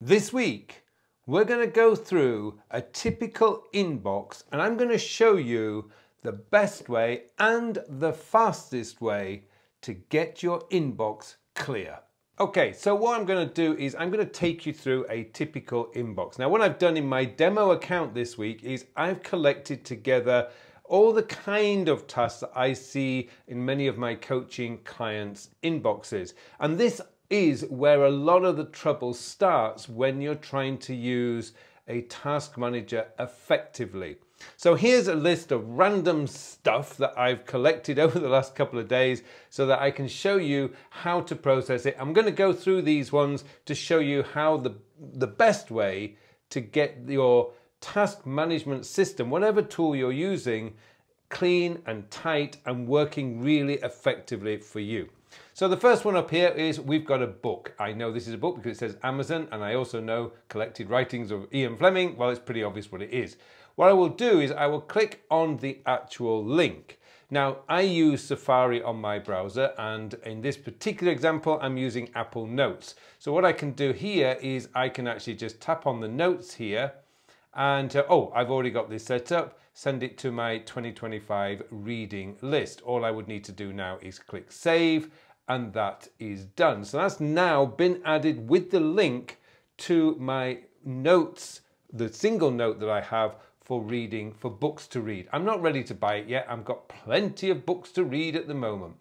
This week, we're going to go through a typical inbox and I'm going to show you the best way and the fastest way to get your inbox clear. Okay, so what I'm going to do is I'm going to take you through a typical inbox. Now, what I've done in my demo account this week is I've collected together all the kind of tasks that I see in many of my coaching clients' inboxes. And this is where a lot of the trouble starts when you're trying to use a task manager effectively. So here's a list of random stuff that I've collected over the last couple of days so that I can show you how to process it. I'm going to go through these ones to show you how the best way to get your task management system, whatever tool you're using, clean and tight and working really effectively for you. So the first one up here is we've got a book. I know this is a book because it says Amazon, and I also know Collected Writings of Ian Fleming. Well, it's pretty obvious what it is. What I will do is I will click on the actual link. Now, I use Safari on my browser, and in this particular example, I'm using Apple Notes. So what I can do here is I can actually just tap on the notes here, and oh, I've already got this set up. Send it to my 2025 reading list. All I would need to do now is click save, and that is done. So that's now been added with the link to my notes, the single note that I have for reading, for books to read. I'm not ready to buy it yet. I've got plenty of books to read at the moment.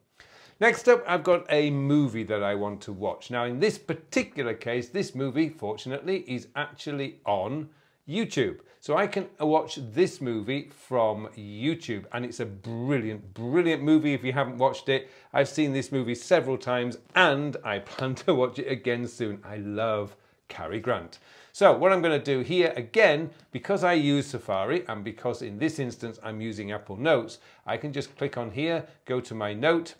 Next up, I've got a movie that I want to watch. Now, in this particular case, this movie, fortunately, is actually on YouTube. So I can watch this movie from YouTube, and it's a brilliant, brilliant movie. If you haven't watched it, I've seen this movie several times and I plan to watch it again soon. I love Cary Grant. So what I'm going to do here again, because I use Safari and because in this instance I'm using Apple Notes, I can just click on here, go to my note,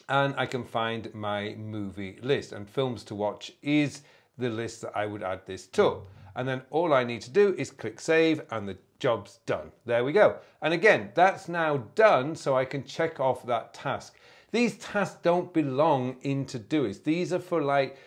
and I can find my movie list. And films to watch is the list that I would add this to. And then all I need to do is click save and the job's done. There we go. And again, that's now done, so I can check off that task. These tasks don't belong in Todoist. These are for like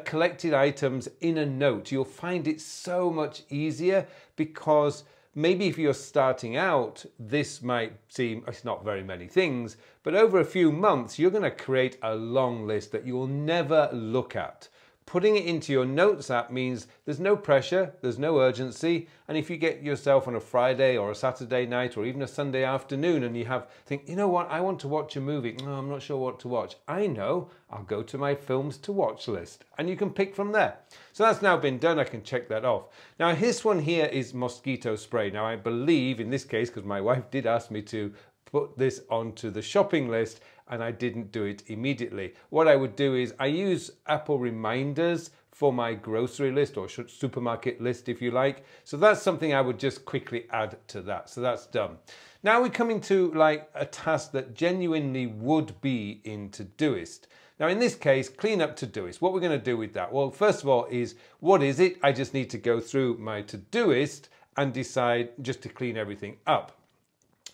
collected items in a note. You'll find it so much easier because maybe if you're starting out, this might seem, it's not very many things, but over a few months, you're going to create a long list that you will never look at. Putting it into your notes app means there's no pressure, there's no urgency, and if you get yourself on a Friday or a Saturday night or even a Sunday afternoon and you think, you know what, I want to watch a movie, no, I'm not sure what to watch. I know, I'll go to my films to watch list and you can pick from there. So that's now been done, I can check that off. Now this one here is mosquito spray. Now I believe in this case, because my wife did ask me to put this onto the shopping list and I didn't do it immediately. What I would do is I use Apple reminders for my grocery list or supermarket list if you like. So that's something I would just quickly add to that. So that's done. Now we're coming to like a task that genuinely would be in Todoist. Now in this case, clean up Todoist. What we're going to do with that? Well, first of all is, what is it? I just need to go through my Todoist and decide just to clean everything up.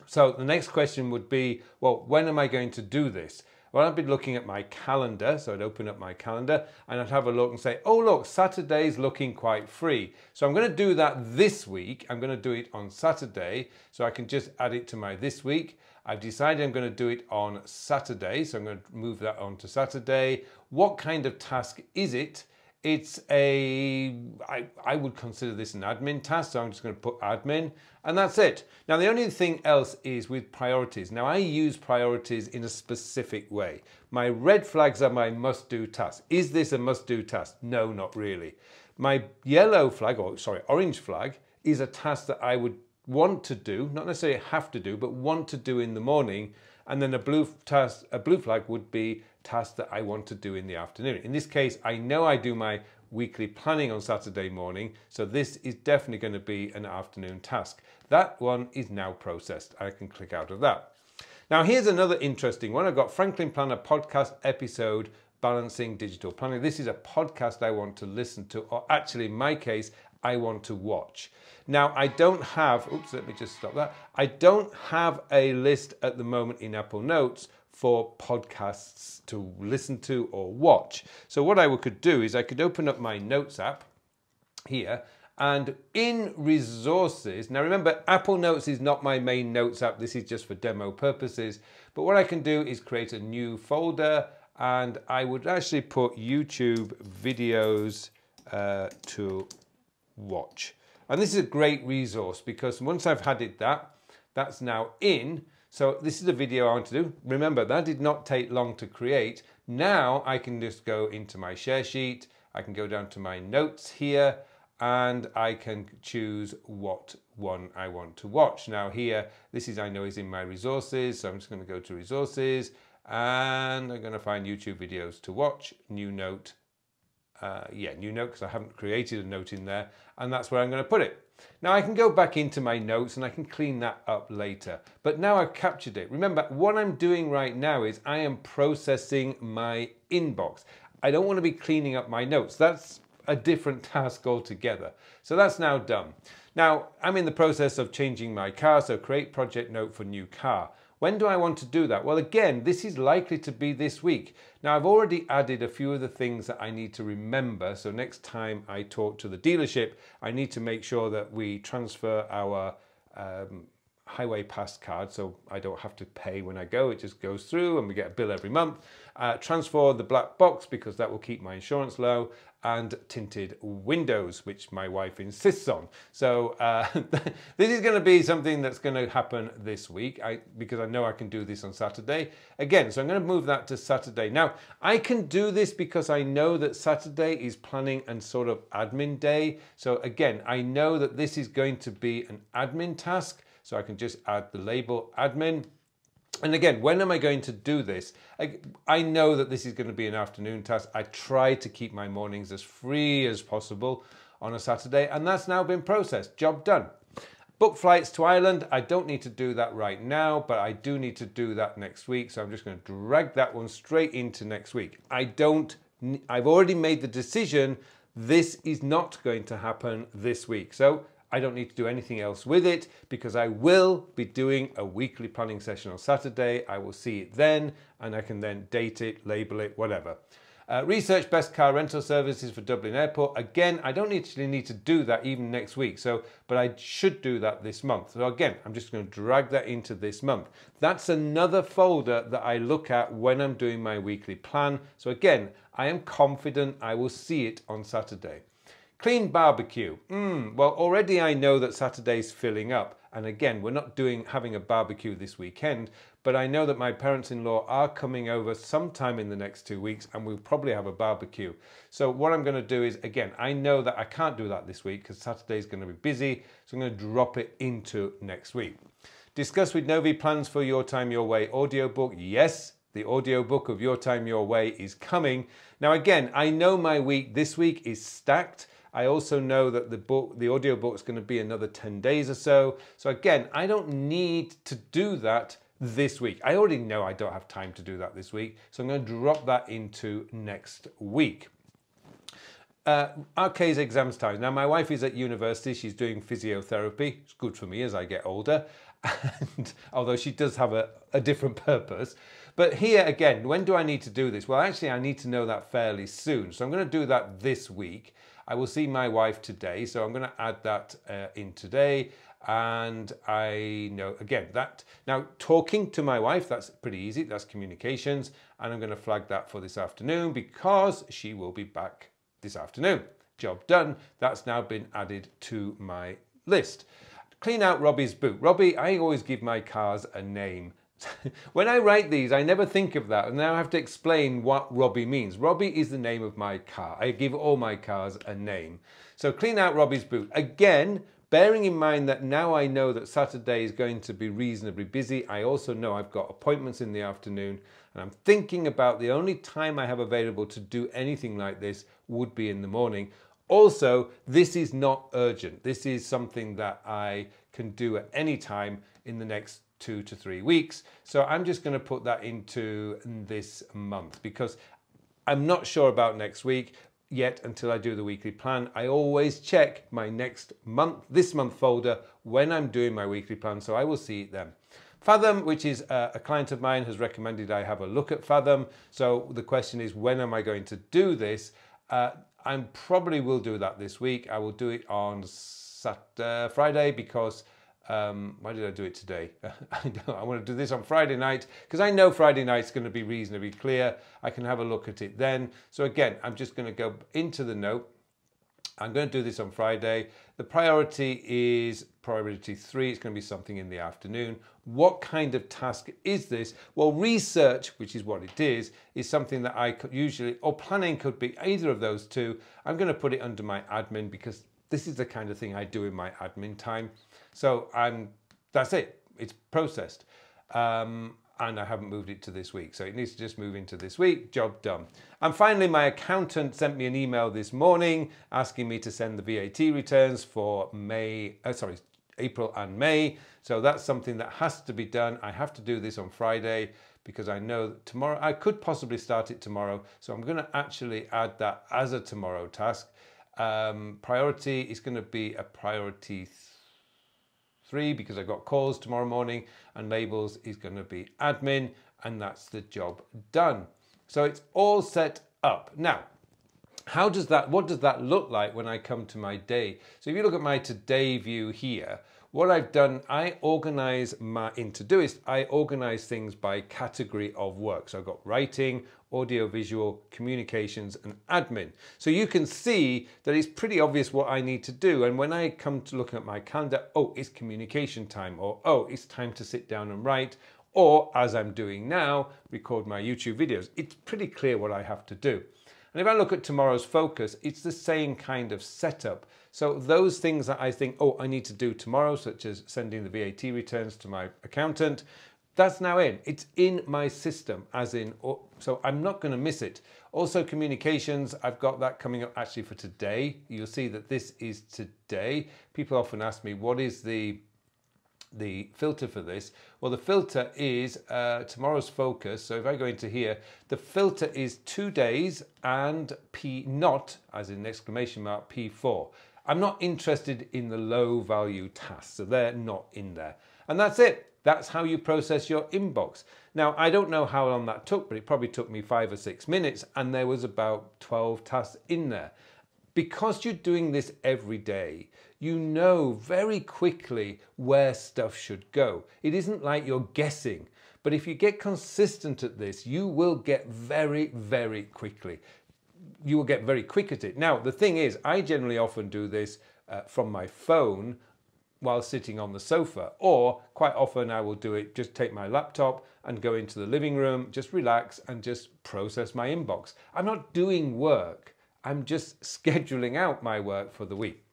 So the next question would be, well, when am I going to do this? Well, I'd be looking at my calendar. So I'd open up my calendar and I'd have a look and say, oh, look, Saturday's looking quite free. So I'm going to do that this week. I'm going to do it on Saturday. So I can just add it to my this week. I've decided I'm going to do it on Saturday. So I'm going to move that on to Saturday. What kind of task is it? It's I would consider this an admin task, so I'm just going to put admin, and that's it. Now, the only thing else is with priorities. Now, I use priorities in a specific way. My red flags are my must-do tasks. Is this a must-do task? No, not really. My yellow flag, or sorry, orange flag, is a task that I would want to do, not necessarily have to do, but want to do in the morning. And then a blue flag would be tasks that I want to do in the afternoon. In this case, I know I do my weekly planning on Saturday morning, so this is definitely going to be an afternoon task. That one is now processed. I can click out of that. Now here's another interesting one. I've got Franklin Planner podcast episode, Balancing Digital Planning. This is a podcast I want to listen to, or actually in my case, I want to watch. Now, I don't have, oops, let me just stop that. I don't have a list at the moment in Apple Notes for podcasts to listen to or watch. So what I could do is I could open up my Notes app here. And in resources, now remember, Apple Notes is not my main notes app. This is just for demo purposes. But what I can do is create a new folder, and I would actually put YouTube videos to watch. And this is a great resource because once I've added that, that's now in. So this is a video I want to do. Remember, that did not take long to create. Now I can just go into my share sheet. I can go down to my notes here, and I can choose what one I want to watch. Now here, this is, I know, is in my resources. So I'm just going to go to resources, and I'm going to find YouTube videos to watch, new note. New note, because I haven't created a note in there, and that's where I'm going to put it. Now I can go back into my notes and I can clean that up later, but now I've captured it. Remember, what I'm doing right now is I am processing my inbox. I don't want to be cleaning up my notes. That's a different task altogether. So that's now done. Now I'm in the process of changing my car, so create project note for new car. When do I want to do that? Well, again, this is likely to be this week. Now, I've already added a few of the things that I need to remember. So next time I talk to the dealership, I need to make sure that we transfer our highway pass card, so I don't have to pay when I go. It just goes through and we get a bill every month. Transfer the black box because that will keep my insurance low, and tinted windows, which my wife insists on. So this is going to be something that's going to happen this week because I know I can do this on Saturday. Again, so I'm going to move that to Saturday. Now, I can do this because I know that Saturday is planning and sort of admin day. So again, I know that this is going to be an admin task. So I can just add the label admin. And again, when am I going to do this? I know that this is going to be an afternoon task. I try to keep my mornings as free as possible on a Saturday, and that's now been processed. Job done. Book flights to Ireland. I don't need to do that right now, but I do need to do that next week. So I'm just going to drag that one straight into next week. I've already made the decision. This is not going to happen this week. So I don't need to do anything else with it because I will be doing a weekly planning session on Saturday. I will see it then, and I can then date it, label it, whatever. Research best car rental services for Dublin Airport. Again, I don't actually need to do that even next week, but I should do that this month. So again, I'm just going to drag that into this month. That's another folder that I look at when I'm doing my weekly plan. So again, I am confident I will see it on Saturday. Clean barbecue. Well, already I know that Saturday's filling up. And again, we're not having a barbecue this weekend, but I know that my parents-in-law are coming over sometime in the next 2 weeks, and we'll probably have a barbecue. So what I'm going to do is, again, I know that I can't do that this week because Saturday's going to be busy. So I'm going to drop it into next week. Discuss with Novi plans for Your Time Your Way audiobook. Yes, the audiobook of Your Time Your Way is coming. Now, again, I know my week this week is stacked. I also know that the audiobook is going to be another 10 days or so. So again, I don't need to do that this week. I already know I don't have time to do that this week. So I'm going to drop that into next week. RK's exams time. Now, my wife is at university. She's doing physiotherapy. It's good for me as I get older. And although she does have a different purpose. But here again, when do I need to do this? Well, actually, I need to know that fairly soon. So I'm going to do that this week. I will see my wife today, so I'm going to add that in today. And I know, again, that now talking to my wife, that's pretty easy. That's communications. And I'm going to flag that for this afternoon because she will be back this afternoon. Job done. That's now been added to my list. Clean out Robbie's boot. Robbie, I always give my cars a name. When I write these, I never think of that, and now I have to explain what Robbie means. Robbie is the name of my car. I give all my cars a name. So clean out Robbie's boot. Again, bearing in mind that now I know that Saturday is going to be reasonably busy, I also know I've got appointments in the afternoon, and I'm thinking about the only time I have available to do anything like this would be in the morning. Also, this is not urgent. This is something that I can do at any time in the next 2 to 3 weeks. So I'm just going to put that into this month because I'm not sure about next week yet until I do the weekly plan. I always check my this month folder when I'm doing my weekly plan, so I will see it then. Fathom, which is a client of mine, has recommended I have a look at Fathom. So the question is, when am I going to do this? I probably will do that this week. I will do it on Friday because why did I do it today? I want to do this on Friday night because I know Friday night's going to be reasonably clear. I can have a look at it then. So again, I'm just going to go into the note. I'm going to do this on Friday. The priority is priority 3. It's going to be something in the afternoon. What kind of task is this? Well, research, which is what it is something that I could usually, or planning could be either of those two. I'm going to put it under my admin because this is the kind of thing I do in my admin time. So that's it. It's processed. And I haven't moved it to this week. So it needs to just move into this week, job done. And finally, my accountant sent me an email this morning asking me to send the VAT returns for April and May. So that's something that has to be done. I have to do this on Friday because I know that tomorrow, I could possibly start it tomorrow. So I'm going to actually add that as a tomorrow task. Priority is going to be a priority 3 because I've got calls tomorrow morning, and labels is going to be admin, and that's the job done. So it's all set up. Now, what does that look like when I come to my day? So if you look at my today view here, what I've done, I organize in Todoist, I organize things by category of work. So I've got writing, audio, visual, communications, and admin. So you can see that it's pretty obvious what I need to do. And when I come to looking at my calendar, oh, it's communication time, or oh, it's time to sit down and write, or as I'm doing now, record my YouTube videos. It's pretty clear what I have to do. And if I look at tomorrow's focus, it's the same kind of setup. So those things that I think, oh, I need to do tomorrow, such as sending the VAT returns to my accountant, that's now in. It's in my system, as in, so I'm not going to miss it. Also, communications, I've got that coming up actually for today. You'll see that this is today. People often ask me, what is the filter for this? Well, the filter is tomorrow's focus. So if I go into here, the filter is 2 days and P not, as in exclamation mark, P4. I'm not interested in the low value tasks, so they're not in there. And that's it. That's how you process your inbox. Now, I don't know how long that took, but it probably took me 5 or 6 minutes, and there was about 12 tasks in there. Because you're doing this every day, you know very quickly where stuff should go. It isn't like you're guessing, but if you get consistent at this, you will get very, very quickly. You will get very quick at it. Now, the thing is, I generally often do this from my phone while sitting on the sofa, or quite often I will do it, just take my laptop and go into the living room, just relax and just process my inbox. I'm not doing work. I'm just scheduling out my work for the week.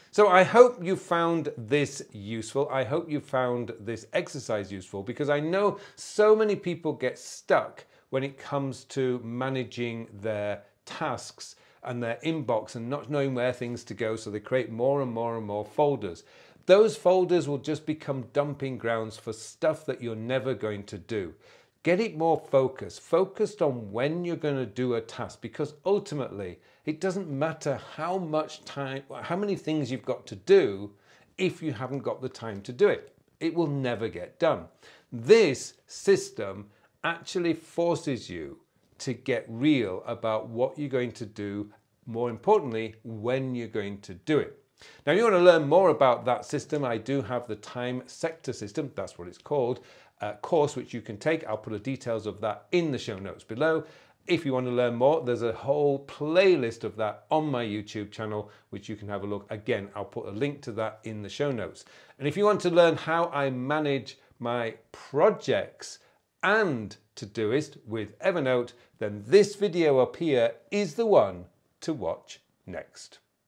So I hope you found this useful. I hope you found this exercise useful, because I know so many people get stuck when it comes to managing their tasks and their inbox and not knowing where things to go. So they create more and more and more folders. Those folders will just become dumping grounds for stuff that you're never going to do. Get it more focused on when you're going to do a task, because ultimately it doesn't matter how much time, how many things you've got to do if you haven't got the time to do it. It will never get done. This system actually forces you to get real about what you're going to do, more importantly, when you're going to do it. Now, if you want to learn more about that system, I do have the time sector system, that's what it's called, course which you can take. I'll put the details of that in the show notes below. If you want to learn more, there's a whole playlist of that on my YouTube channel, which you can have a look. Again, I'll put a link to that in the show notes. And if you want to learn how I manage my projects and Todoist with Evernote, then this video up here is the one to watch next.